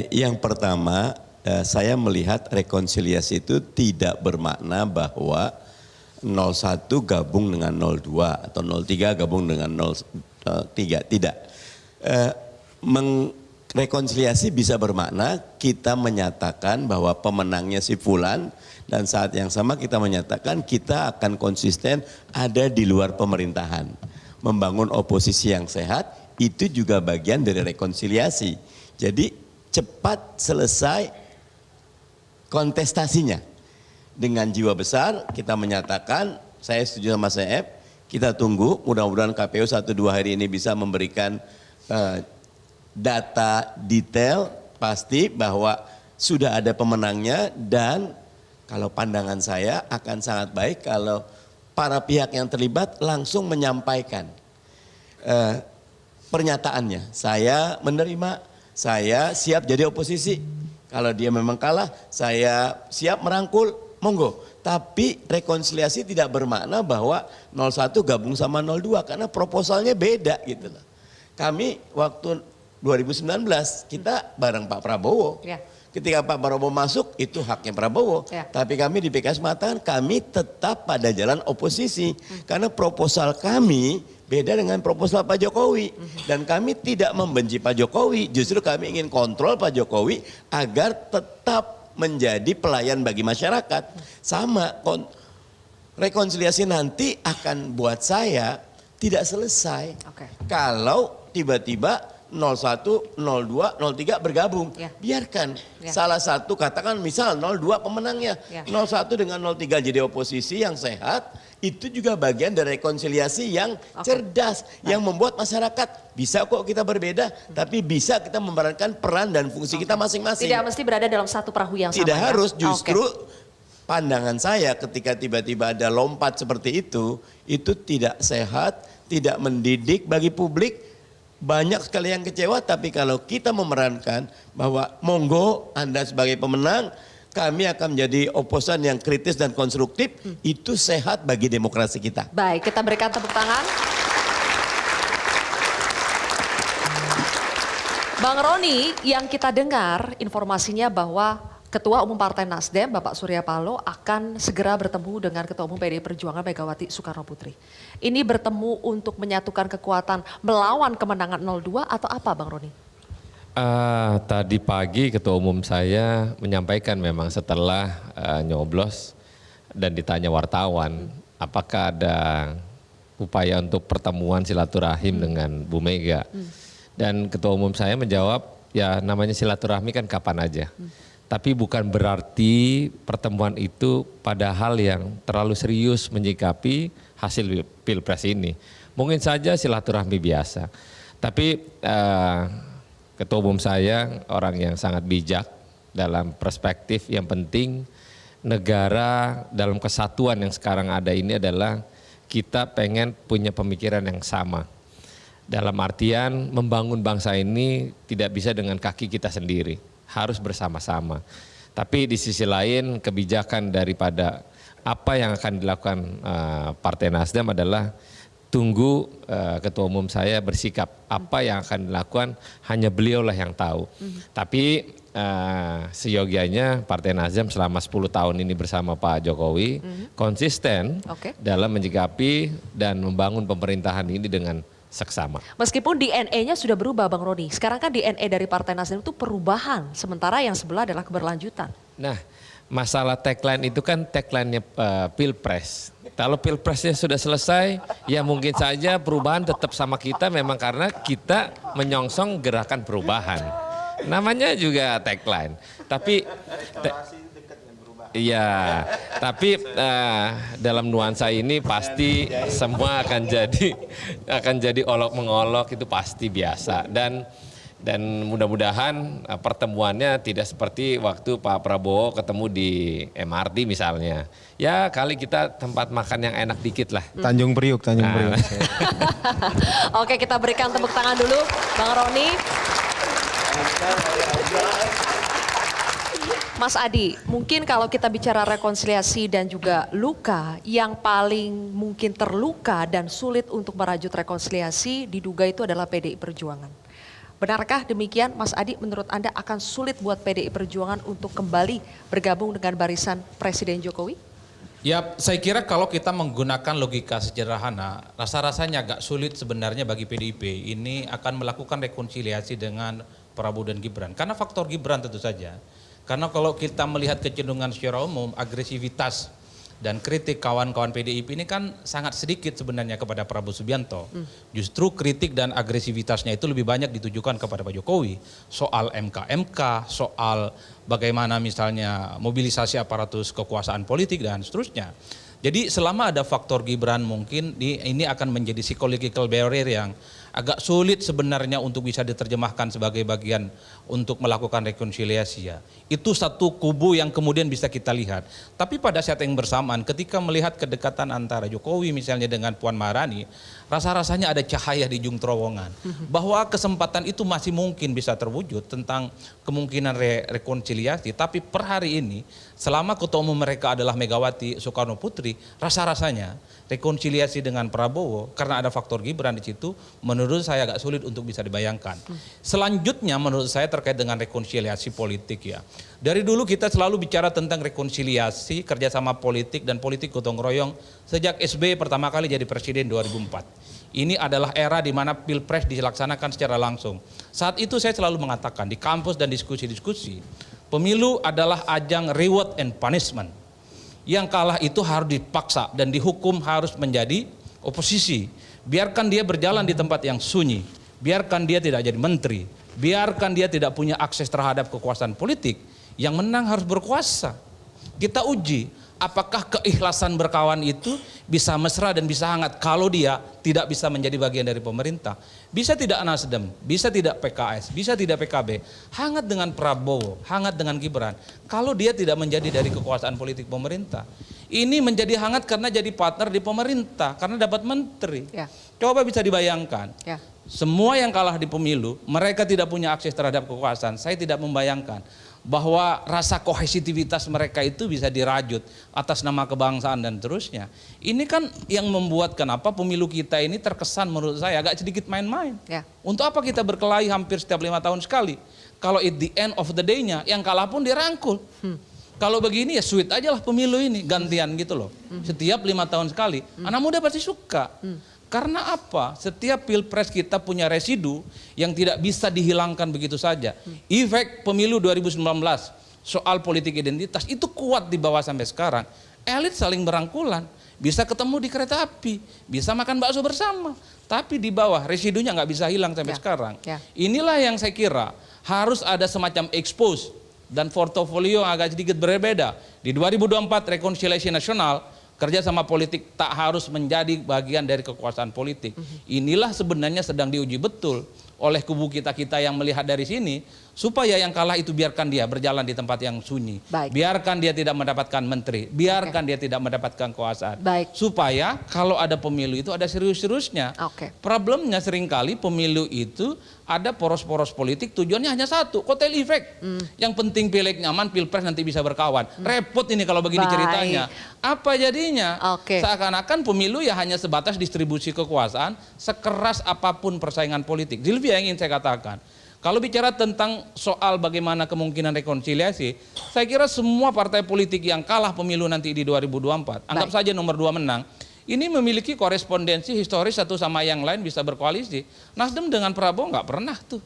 Yang pertama, saya melihat rekonsiliasi itu tidak bermakna bahwa 01 gabung dengan 02 atau 03 gabung dengan 03. Tidak. Rekonsiliasi bisa bermakna kita menyatakan bahwa pemenangnya si Fulan dan saat yang sama kita menyatakan kita akan konsisten ada di luar pemerintahan. Membangun oposisi yang sehat itu juga bagian dari rekonsiliasi. Jadi cepat selesai kontestasinya. Dengan jiwa besar kita menyatakan saya setuju sama CF, kita tunggu mudah-mudahan KPU 1-2 hari ini bisa memberikan data detail pasti bahwa sudah ada pemenangnya dan kalau pandangan saya akan sangat baik kalau para pihak yang terlibat langsung menyampaikan pernyataannya. Saya menerima, saya siap jadi oposisi. Kalau dia memang kalah, saya siap merangkul, monggo. Tapi rekonsiliasi tidak bermakna bahwa 01 gabung sama 02 karena proposalnya beda gitu loh. Kami waktu 2019 kita bareng Pak Prabowo. Ya. Ketika Pak Prabowo masuk itu haknya Prabowo. Ya. Tapi kami di PKS mengatakan kami tetap pada jalan oposisi. Karena proposal kami beda dengan proposal Pak Jokowi. Dan kami tidak membenci Pak Jokowi. Justru kami ingin kontrol Pak Jokowi agar tetap menjadi pelayan bagi masyarakat. Sama rekonsiliasi nanti akan buat saya tidak selesai. Kalau tiba-tiba 01, 02, 03 bergabung. Ya. Biarkan salah satu katakan misal 02 pemenangnya. 01 dengan 03 jadi oposisi yang sehat. Itu juga bagian dari rekonsiliasi yang cerdas. Yang membuat masyarakat bisa kok kita berbeda. Tapi bisa kita memerankan peran dan fungsi kita masing-masing. Tidak mesti berada dalam satu perahu yang sama. Tidak harus justru pandangan saya ketika tiba-tiba ada lompat seperti itu tidak sehat, tidak mendidik bagi publik. Banyak sekali yang kecewa, tapi kalau kita memerankan bahwa monggo Anda sebagai pemenang, kami akan menjadi oposan yang kritis dan konstruktif, itu sehat bagi demokrasi kita. Baik, kita berikan tepuk tangan. Bang Roni, yang kita dengar informasinya bahwa Ketua Umum Partai Nasdem, Bapak Surya Paloh akan segera bertemu dengan Ketua Umum PDI Perjuangan Megawati Soekarno Putri. Ini bertemu untuk menyatukan kekuatan melawan kemenangan 02 atau apa Bang Roni? Tadi pagi Ketua Umum saya menyampaikan memang setelah nyoblos dan ditanya wartawan, apakah ada upaya untuk pertemuan silaturahim dengan Bu Mega. Dan Ketua Umum saya menjawab, ya namanya silaturahmi kan kapan aja. Tapi bukan berarti pertemuan itu pada hal yang terlalu serius menyikapi hasil Pilpres ini. Mungkin saja silaturahmi biasa. Tapi Ketua Umum saya orang yang sangat bijak dalam perspektif yang penting negara dalam kesatuan yang sekarang ada ini adalah kita pengen punya pemikiran yang sama. Dalam artian membangun bangsa ini tidak bisa dengan kaki kita sendiri. Harus bersama-sama. Tapi di sisi lain kebijakan daripada apa yang akan dilakukan Partai Nasdem adalah tunggu Ketua Umum saya bersikap. Apa yang akan dilakukan hanya beliaulah yang tahu. Tapi seyogianya Partai Nasdem selama 10 tahun ini bersama Pak Jokowi konsisten dalam menyikapi dan membangun pemerintahan ini dengan seksama. Meskipun DNA-nya sudah berubah Bang Roni, sekarang kan DNA dari Partai Nasdem itu perubahan, sementara yang sebelah adalah keberlanjutan. Nah, masalah tagline itu kan tagline-nya Pilpres. Kalau Pilpresnya sudah selesai, ya mungkin saja perubahan tetap sama kita memang karena kita menyongsong gerakan perubahan. Namanya juga tagline. Tapi iya, tapi dalam nuansa ini pasti semua akan jadi olok mengolok itu pasti biasa dan mudah-mudahan pertemuannya tidak seperti waktu Pak Prabowo ketemu di MRT misalnya. Ya kali kita tempat makan yang enak dikit lah. Tanjung Priuk. Oke, kita berikan tepuk tangan dulu Bang Roni. Mas Adi, mungkin kalau kita bicara rekonsiliasi dan juga luka, yang paling mungkin terluka dan sulit untuk merajut rekonsiliasi diduga itu adalah PDI Perjuangan. Benarkah demikian Mas Adi, menurut Anda akan sulit buat PDI Perjuangan untuk kembali bergabung dengan barisan Presiden Jokowi? Ya, saya kira kalau kita menggunakan logika sederhana, rasa-rasanya agak sulit sebenarnya bagi PDIP ini akan melakukan rekonsiliasi dengan Prabowo dan Gibran. Karena faktor Gibran tentu saja. Karena kalau kita melihat kecenderungan secara umum, agresivitas dan kritik kawan-kawan PDIP ini kan sangat sedikit sebenarnya kepada Prabowo Subianto. Justru kritik dan agresivitasnya itu lebih banyak ditujukan kepada Pak Jokowi. Soal MK-MK, soal bagaimana misalnya mobilisasi aparatus kekuasaan politik dan seterusnya. Jadi selama ada faktor Gibran mungkin ini akan menjadi psychological barrier yang agak sulit sebenarnya untuk bisa diterjemahkan sebagai bagian untuk melakukan rekonsiliasi ya. Itu satu kubu yang kemudian bisa kita lihat. Tapi pada saat yang bersamaan ketika melihat kedekatan antara Jokowi misalnya dengan Puan Maharani, rasa-rasanya ada cahaya di ujung terowongan. Bahwa kesempatan itu masih mungkin bisa terwujud tentang kemungkinan rekonsiliasi. Tapi per hari ini selama ketua umum mereka adalah Megawati Soekarno Putri, rasa-rasanya rekonsiliasi dengan Prabowo karena ada faktor Gibran di situ menurut saya agak sulit untuk bisa dibayangkan. Selanjutnya menurut saya terkait dengan rekonsiliasi politik ya. Dari dulu kita selalu bicara tentang rekonsiliasi, kerjasama politik dan politik gotong royong sejak SBY pertama kali jadi presiden 2004. Ini adalah era di mana Pilpres dilaksanakan secara langsung. Saat itu saya selalu mengatakan di kampus dan diskusi-diskusi, pemilu adalah ajang reward and punishment. Yang kalah itu harus dipaksa dan dihukum harus menjadi oposisi. Biarkan dia berjalan di tempat yang sunyi. Biarkan dia tidak jadi menteri. Biarkan dia tidak punya akses terhadap kekuasaan politik. Yang menang harus berkuasa. Kita uji apakah keikhlasan berkawan itu bisa mesra dan bisa hangat kalau dia tidak bisa menjadi bagian dari pemerintah. Bisa tidak Nasdem, bisa tidak PKS, bisa tidak PKB, hangat dengan Prabowo, hangat dengan Gibran, kalau dia tidak menjadi dari kekuasaan politik pemerintah. Ini menjadi hangat karena jadi partner di pemerintah, karena dapat menteri. Ya. Coba bisa dibayangkan, Ya. semua yang kalah di pemilu, mereka tidak punya akses terhadap kekuasaan. Saya tidak membayangkan bahwa rasa kohesivitas mereka itu bisa dirajut atas nama kebangsaan dan terusnya. Ini kan yang membuat kenapa pemilu kita ini terkesan menurut saya agak sedikit main-main. Ya. Untuk apa kita berkelahi hampir setiap 5 tahun sekali? Kalau at the end of the day-nya yang kalah pun dirangkul. Kalau begini ya sweet aja lah pemilu ini, gantian gitu loh. Setiap 5 tahun sekali, anak muda pasti suka. Karena apa? Setiap pilpres kita punya residu yang tidak bisa dihilangkan begitu saja. Efek pemilu 2019 soal politik identitas itu kuat di bawah sampai sekarang. Elit saling berangkulan, bisa ketemu di kereta api, bisa makan bakso bersama. Tapi di bawah residunya nggak bisa hilang sampai sekarang. Inilah yang saya kira harus ada semacam expose dan portofolio yang agak sedikit berbeda. Di 2024 rekonsiliasi nasional, kerjasama politik tak harus menjadi bagian dari kekuasaan politik. Inilah sebenarnya sedang diuji betul oleh kubu kita-kita yang melihat dari sini, supaya yang kalah itu biarkan dia berjalan di tempat yang sunyi. Baik. Biarkan dia tidak mendapatkan menteri, biarkan dia tidak mendapatkan kekuasaan. Baik. Supaya kalau ada pemilu itu ada serius-seriusnya. Oke. Problemnya seringkali pemilu itu ada poros-poros politik tujuannya hanya satu, kotel efek. Yang penting pileg nyaman, pilpres nanti bisa berkawan. Repot ini kalau begini Baik. ceritanya. Apa jadinya? Oke. Seakan-akan pemilu ya hanya sebatas distribusi kekuasaan, sekeras apapun persaingan politik. Zilvia yang ingin saya katakan. Kalau bicara tentang soal bagaimana kemungkinan rekonsiliasi, saya kira semua partai politik yang kalah pemilu nanti di 2024, anggap saja nomor 2 menang, ini memiliki korespondensi historis satu sama yang lain bisa berkoalisi. Nasdem dengan Prabowo nggak pernah tuh.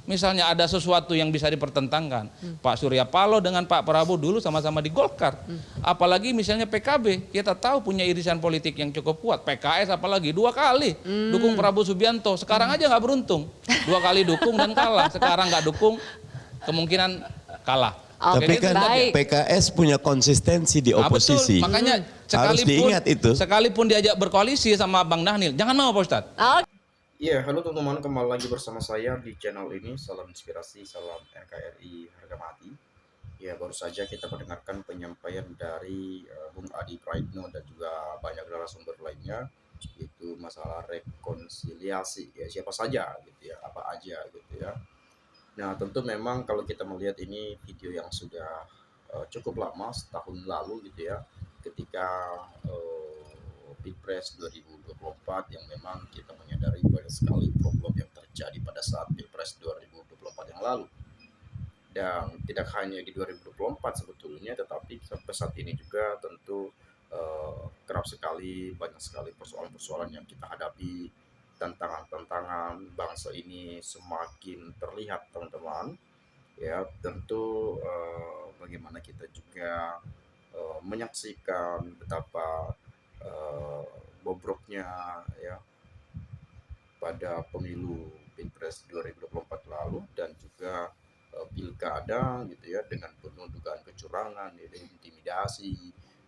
Misalnya ada sesuatu yang bisa dipertentangkan. Pak Surya Paloh dengan Pak Prabowo dulu sama-sama di Golkar. Apalagi misalnya PKB, kita tahu punya irisan politik yang cukup kuat. PKS apalagi 2 kali dukung Prabowo Subianto. Sekarang aja nggak beruntung. 2 kali dukung dan kalah. Sekarang nggak dukung, kemungkinan kalah. Tapi Jadi kan baik. PKS punya konsistensi di oposisi. Betul, makanya Harus diingat itu. sekalipun diajak berkoalisi sama Bang Dhanil, jangan mau Pak Ustadz. Iya, halo teman-teman, kembali lagi bersama saya di channel ini. Salam inspirasi, salam NKRI harga mati. Ya, baru saja kita mendengarkan penyampaian dari Bung Adi Praitno dan juga banyak narasumber lainnya, itu masalah rekonsiliasi. Ya, siapa saja gitu ya, apa aja gitu ya. Nah, tentu memang kalau kita melihat ini video yang sudah cukup lama, setahun lalu gitu ya, ketika Pilpres 2024 yang memang kita menyadari banyak sekali problem yang terjadi terjadi pada saat Pilpres 2024 yang lalu. Dan tidak hanya di 2024 sebetulnya, tetapi sampai saat ini juga tentu kerap sekali, banyak sekali persoalan-persoalan yang kita hadapi, tantangan-tantangan bangsa ini semakin terlihat teman-teman. Ya, tentu bagaimana kita juga menyaksikan betapa eh, bobroknya ya pada pemilu Pilpres 2024 lalu, dan juga pilkada gitu ya, dengan penuh dugaan kecurangan, ya, intimidasi,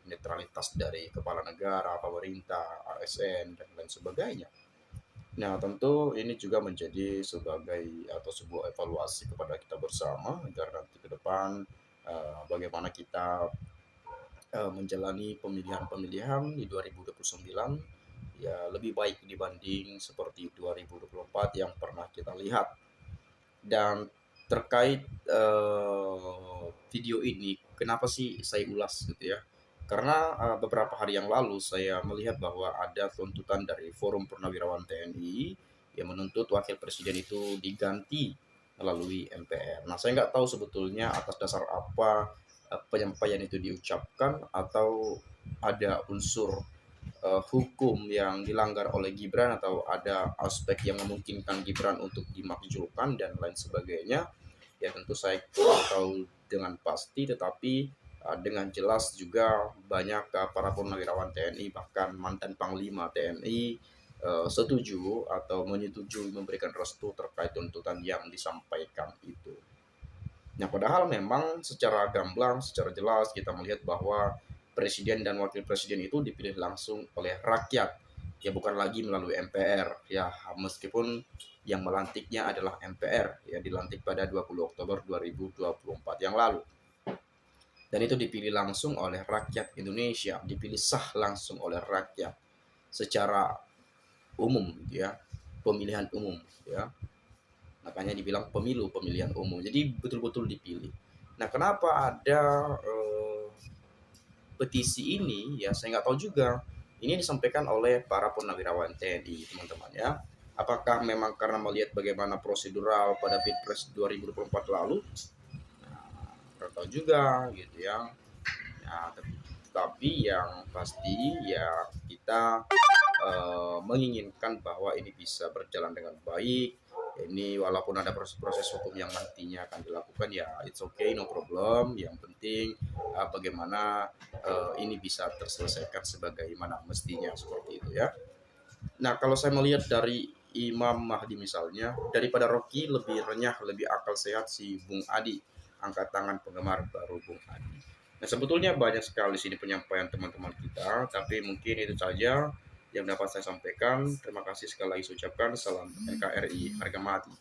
netralitas dari kepala negara, pemerintah, ASN dan lain sebagainya. Nah, tentu ini juga menjadi sebagai atau sebuah evaluasi kepada kita bersama agar nanti ke depan bagaimana kita menjalani pemilihan-pemilihan di 2029 ya lebih baik dibanding seperti 2024 yang pernah kita lihat. Dan terkait video ini, kenapa sih saya ulas gitu ya? Karena beberapa hari yang lalu saya melihat bahwa ada tuntutan dari Forum Purnawirawan TNI yang menuntut wakil presiden itu diganti melalui MPR. Nah, saya nggak tahu sebetulnya atas dasar apa penyampaian itu diucapkan, atau ada unsur hukum yang dilanggar oleh Gibran, atau ada aspek yang memungkinkan Gibran untuk dimakzulkan dan lain sebagainya. Ya tentu saya tidak tahu dengan pasti, tetapi dengan jelas juga banyak para purnawirawan TNI, bahkan mantan Panglima TNI setuju atau menyetujui memberikan restu terkait tuntutan yang disampaikan itu. Nah, padahal memang secara gamblang, secara jelas kita melihat bahwa presiden dan wakil presiden itu dipilih langsung oleh rakyat, ya bukan lagi melalui MPR. Ya, meskipun yang melantiknya adalah MPR, ya dilantik pada 20 Oktober 2024 yang lalu. Dan itu dipilih langsung oleh rakyat Indonesia, dipilih sah langsung oleh rakyat secara umum gitu ya, pemilihan umum ya. Makanya dibilang pemilu pemilihan umum. Jadi betul-betul dipilih. Nah, kenapa ada petisi ini? Ya, saya nggak tahu juga. Ini disampaikan oleh para purnawirawan TNI, teman-teman ya. Apakah memang karena melihat bagaimana prosedural pada Pilpres 2024 lalu? Nah, nggak tahu juga gitu ya. Nah, tapi yang pasti ya kita menginginkan bahwa ini bisa berjalan dengan baik. Ini walaupun ada proses hukum yang nantinya akan dilakukan, ya it's okay, no problem. Yang penting bagaimana ini bisa terselesaikan sebagaimana mestinya, seperti itu ya. Nah, kalau saya melihat dari Imam Mahdi misalnya, daripada Rocky lebih renyah, lebih akal sehat si Bung Adi, angkat tangan penggemar baru Bung Adi. Nah, sebetulnya banyak sekali sini penyampaian teman-teman kita, tapi mungkin itu saja yang dapat saya sampaikan. Terima kasih sekali lagi saya ucapkan. Salam NKRI harga mati.